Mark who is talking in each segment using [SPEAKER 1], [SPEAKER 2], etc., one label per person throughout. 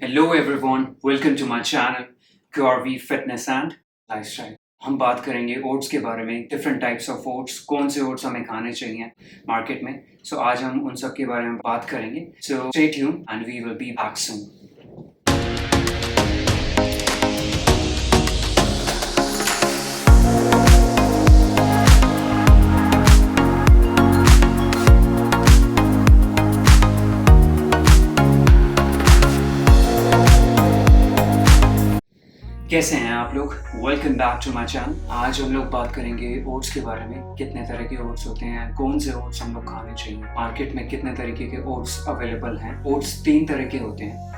[SPEAKER 1] Hello everyone, welcome to my channel QRV Fitness and Lifestyle। हम बात करेंगे oats के बारे में, डिफरेंट टाइप्स ऑफ ओट्स, कौन से ओट्स हमें खाने चाहिए मार्केट में। सो आज हम उन सब के बारे में बात करेंगे। So stay tuned and we will be back soon. कैसे हैं आप लोग? Welcome back to my channel. आज हम लोग बात करेंगे ओट्स के बारे में, कितने तरह के ओट्स होते हैं, कौन से ओट्स हम लोग खाने चाहिए, मार्केट में कितने तरीके के ओट्स अवेलेबल हैं। ओट्स 3 तरह के होते हैं।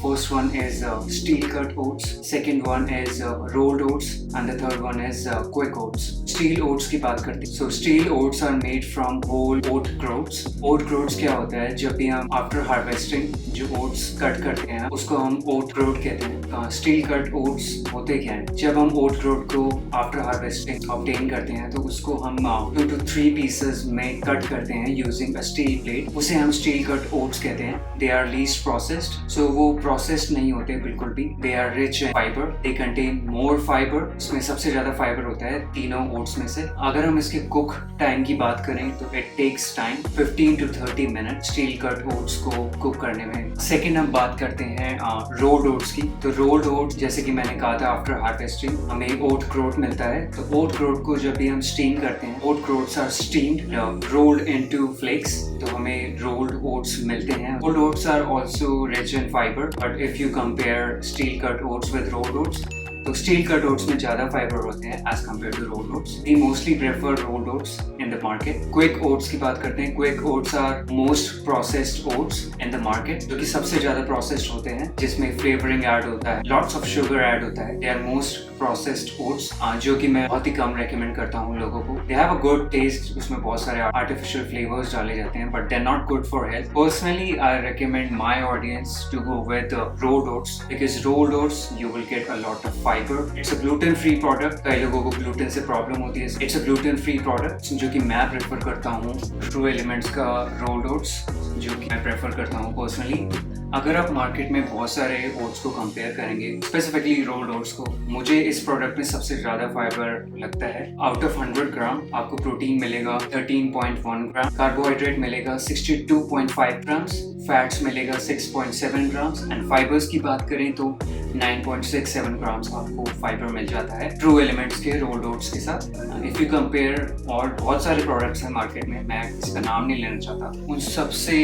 [SPEAKER 1] First one is steel cut oats, second one is rolled oats, and the third one is quick oats. Steel oats की बात करते हैं। So steel oats are made from whole oat groats. Oat groats क्या होता है? जब भी हम after harvesting जो oats कट करते हैं उसको हम oat groat कहते हैं। Steel cut oats होते क्या हैं? जब हम oat groat को after harvesting obtain करते हैं तो उसको हम 2 to 3 pieces में कट करते हैं using a steel plate। उसे हम steel cut oats कहते हैं। They are least processed, so वो प्रोसेस्ड नहीं होते बिल्कुल भी। They are rich in fibre, they contain more fibre. इसमें सबसे ज्यादा फाइबर होता है तीनों ओट्स में से। अगर हम इसके कुक टाइम की बात करें तो it takes time 15 to 30 minute steel cut oats को कुक करने में। सेकेंड हम बात करते हैं रोल्ड ओट्स की। तो रोल्ड ओट्स जैसे कि मैंने कहा था आफ्टर हार्वेस्टिंग हमें ओट ग्रोट मिलता है। तो ओट ग्रोट को जब भी हम स्टीम करते हैं, oat groats are steamed rolled into flakes, तो हमें रोल्ड ओट्स मिलते हैं। Rolled oats are also rich in fibre, but if you compare steel cut oats with rolled oats, तो स्टील कट ओट्स में ज्यादा फाइबर होते हैं as compare to rolled oats. We mostly prefer rolled oats in the market. Quick oats की बात करते हैं। Quick oats are most processed oats in the market, जो कि सबसे ज्यादा प्रोसेस्ड होते हैं, जिसमें फ्लेवरिंग ऐड होता है, लॉट्स ऑफ शुगर ऐड होता है। They are most processed oats, जो कि मैं बहुत ही कम रेकमेंड करता हूँ लोगों को। They have a good taste, उसमें बहुत सारे आर्टिफिशियल फ्लेवर्स डाले जाते हैं, but they are not good for health. Personally I recommend my audience to go with rolled oats, because rolled oats you will get a lot of fibre. It's a gluten free product. कई लोगों को gluten से problem होती है। It's a gluten free product जो कि मैं prefer करता हूँ। ट्रू एलिमेंट्स का रोल्ड ओट्स जो कि मैं प्रेफर करता हूँ पर्सनली। अगर आप मार्केट में बहुत सारे ओट्स को कंपेयर करेंगे, स्पेसिफिकली रोल्ड ओट्स को, मुझे इस प्रोडक्ट में सबसे ज्यादा फाइबर लगता है। आउट ऑफ 100 ग्राम आपको प्रोटीन मिलेगा 13.1 ग्राम, कार्बोहाइड्रेट मिलेगा 62.5 ग्राम्स, फैट्स मिलेगा 6.7 ग्राम्स, एंड फाइबर्स की बात करें तो 9.67 ग्राम्स आपको फाइबर मिल जाता है ट्रू एलिमेंट्स के रोल्ड ओट्स के साथ। इफ यू कंपेयर, और बहुत सारे प्रोडक्ट्स हैं मार्केट में, मैं इसका नाम नहीं लेना चाहता, उन सबसे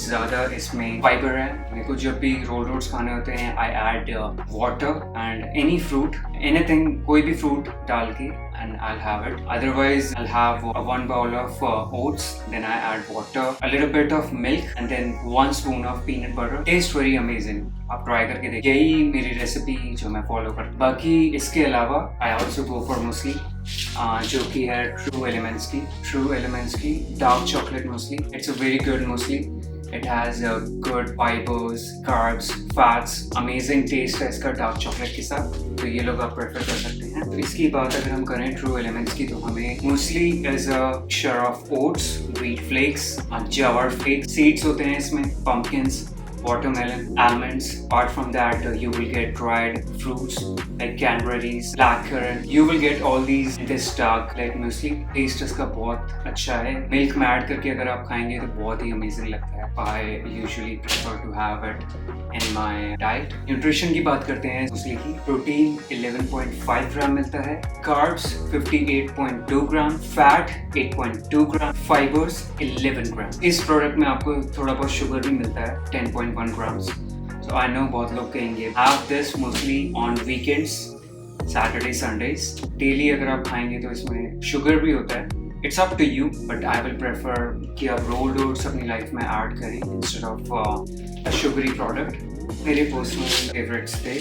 [SPEAKER 1] ज्यादा इसमें फाइबर है। मेरे को जब भी रोल्ड ओट्स खाने होते हैं I add water and any fruit, anything, कोई भी फ्रूट डाल के, and I'll have it. Otherwise, I'll have 1 bowl of oats, then I add water, a little bit of milk, and then 1 spoon of peanut butter. Taste very amazing. आप try करके देखिए। यही मेरी recipe जो मैं follow करता हूँ। बाकी इसके अलावा I also go for muesli, जो कि है ट्रू एलिमेंट्स की dark chocolate muesli. It's a very good muesli. It has good fibers, carbs, fats, amazing taste है इसका डार्क चॉकलेट के साथ, तो ये लोग आप प्रेफर कर सकते हैं। तो इसकी बात अगर हम करें ट्रू एलिमेंट्स की, तो हमें muesli is a mixture of oats, wheat flakes, jowar flakes, seeds होते हैं इसमें, pumpkins, watermelon, almonds. Apart from that, you will get dried fruits like cranberries, blackcurrant. You will get all these in this dark like muesli. Taste इसका बहुत अच्छा है। Milk में add करके अगर आप खाएंगे तो बहुत ही अमेजिंग लगता है। I usually prefer to have it in my diet. Nutrition की बात करते हैं मुस्ली की। प्रोटीन 11.5 ग्राम मिलता है, कार्ब्स 58.2 ग्राम, फैट 8.2 ग्राम, फाइबर्स 11 ग्राम। इस प्रोडक्ट में आपको थोड़ा बहुत शुगर भी मिलता है 10.1 grams. So I know बहुत लोग कहेंगे have this mostly on weekends, Saturday, Sundays. Daily अगर आप खाएंगे तो इसमें शुगर भी होता है। It's up to you, but I will prefer कि आप rolled oats अपनी लाइफ में ऐड करें instead of a sugary product. मेरे पर्सनल फेवरेट्स थे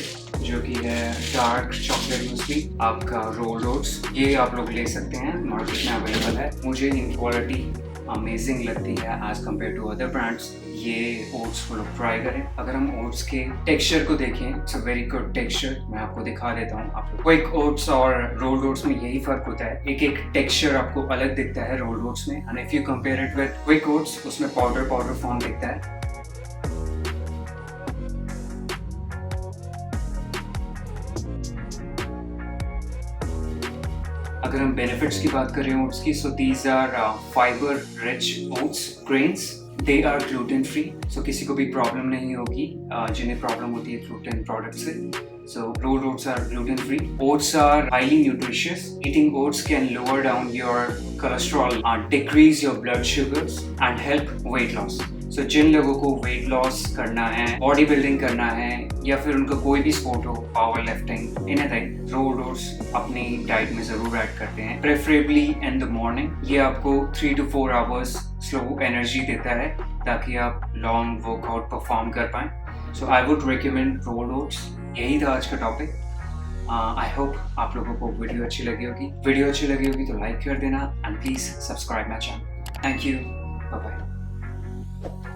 [SPEAKER 1] जो कि है डार्क चॉकलेट muesli, आपका रोल्ड ओट्स। ये आप लोग ले सकते हैं, मार्केट में अवेलेबल है। मुझे इन क्वालिटी अमेजिंग लगती है as compare to other brands. ये ओट्स को लोग ट्राई करें। अगर हम ओट्स के टेक्सचर को देखें, it's a very good texture. मैं आपको दिखा देता हूँ। आपको क्विक ओट्स और रोल्ड ओट्स में यही फर्क होता है, एक एक टेक्सचर आपको अलग दिखता है रोल्ड ओट्स में, and if you compare it with quick oats, उसमें पाउडर फॉर्म दिखता है। अगर हम बेनिफिट्स की बात करें ओट्स की, so these are fibre rich oats grains, they are gluten free, so किसी को भी प्रॉब्लम नहीं होगी जिन्हें प्रॉब्लम होती है ग्लूटेन प्रोडक्ट से. So rolled oats are gluten free. Oats are highly nutritious. Eating oats can lower down your cholesterol, decrease your blood sugars and help weight loss. So जिन लोगों को weight loss करना है, body building करना है या फिर उनका कोई भी स्पोर्ट हो, power lifting, anything, rolled oats अपनी डाइट में जरूर ऐड करते हैं. Preferably in the morning. ये आपको 3 to 4 hours स्लो एनर्जी देता है ताकि आप लॉन्ग वर्कआउट परफॉर्म कर पाएं. So I would recommend rolled oats. यही था आज का टॉपिक. आई होप आप लोगों को वीडियो अच्छी लगी होगी तो लाइक कर देना and please subscribe my channel. Thank you. Bye bye.